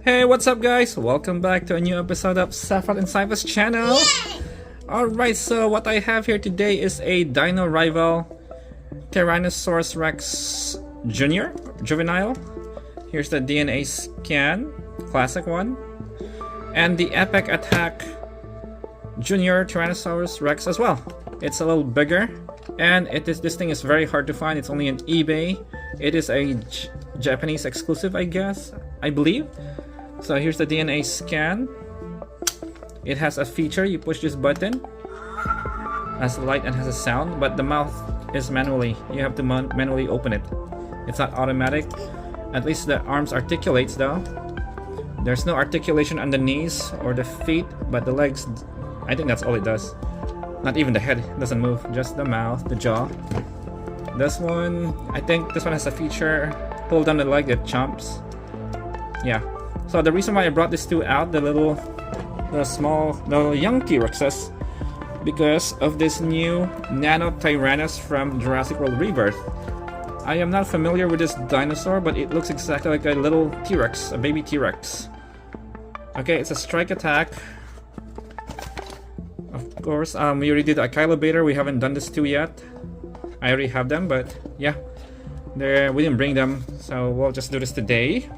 Hey, what's up guys? Welcome back to a new episode of Saffron and Cypher's channel. Alright, so what I have here today is a Dino rival Tyrannosaurus Rex Jr. Juvenile. Here's the DNA scan, classic one. And the Epic Attack Junior Tyrannosaurus Rex as well. It's a little bigger, and this thing is very hard to find. It's only on eBay. It is a Japanese exclusive, I guess, I believe. So here's the DNA scan. It has a feature, you push this button, has a light and has a sound, but the mouth is manually. You have to manually open it. It's not automatic. At least the arms articulates though. There's no articulation on the knees or the feet, but the legs, I think that's all it does. Not even the head doesn't move, just the mouth, the jaw. This one, I think this one has a feature, pull down the leg, it chomps. Yeah. So the reason why I brought these two out, the young T-Rexes, because of this new NANOTYRANNUS from Jurassic World Rebirth. I am not familiar with this dinosaur, but it looks exactly like a little T-Rex, a baby T-Rex. Okay, it's a strike attack. Of course, we already did a Kylobator. We haven't done this two yet. I already have them, but yeah, we didn't bring them, so we'll just do this today.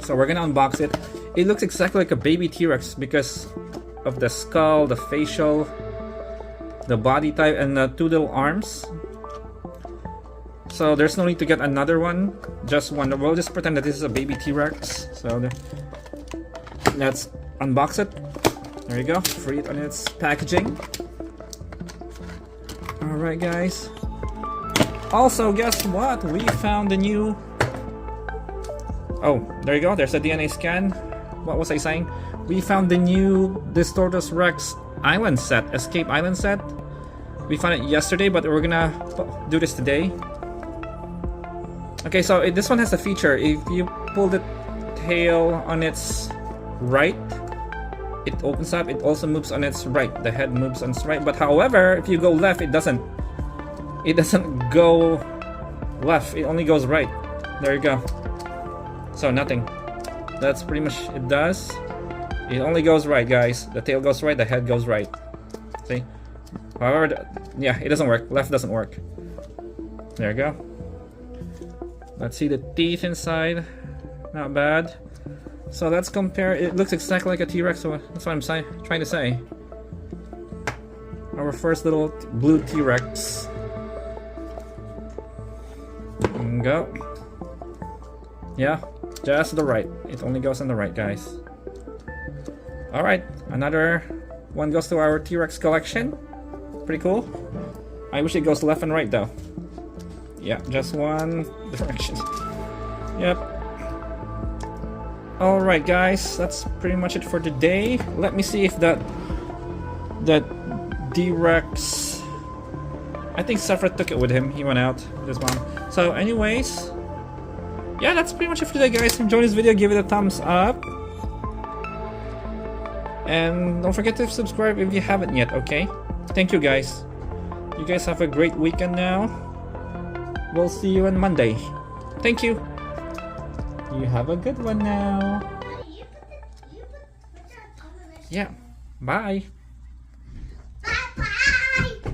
So we're gonna unbox it. It looks exactly like a baby T-Rex because of the skull, the facial, the body type, and the two little arms. So there's no need to get another one, just one. We'll just pretend that this is a baby T-Rex. So let's unbox it. There you go, free it on its packaging. Alright guys. Also, guess what? We found the new... Oh, there you go, there's a DNA scan. What was I saying? We found the new Distortus Rex Island set, Escape Island set. We found it yesterday, but we're gonna do this today. Okay, so this one has a feature. If you pull the tail on its right, it opens up. It also moves on its right. The head moves on its right. But however, if you go left, it doesn't go left. It only goes right. There you go. So nothing. That's pretty much it does. It only goes right, guys. The tail goes right, the head goes right. See? However, yeah, it doesn't work. Left doesn't work. There you go. Let's see the teeth inside. Not bad. So let's compare. It looks exactly like a T-Rex, so that's what I'm trying to say. Our first little blue T-Rex. Go. Yeah, just the right. It only goes on the right, guys. Alright, another one goes to our T-Rex collection. Pretty cool. I wish it goes left and right though. Yeah, just one direction. Yep. Alright guys, that's pretty much it for today. Let me see if that D-Rex... I think Sephiroth took it with him. He went out with his mom. So anyways, yeah, that's pretty much it for today guys. If you enjoyed this video, give it a thumbs up. And don't forget to subscribe if you haven't yet, okay? Thank you guys. You guys have a great weekend now. We'll see you on Monday. Thank you. You have a good one now. Yeah, bye.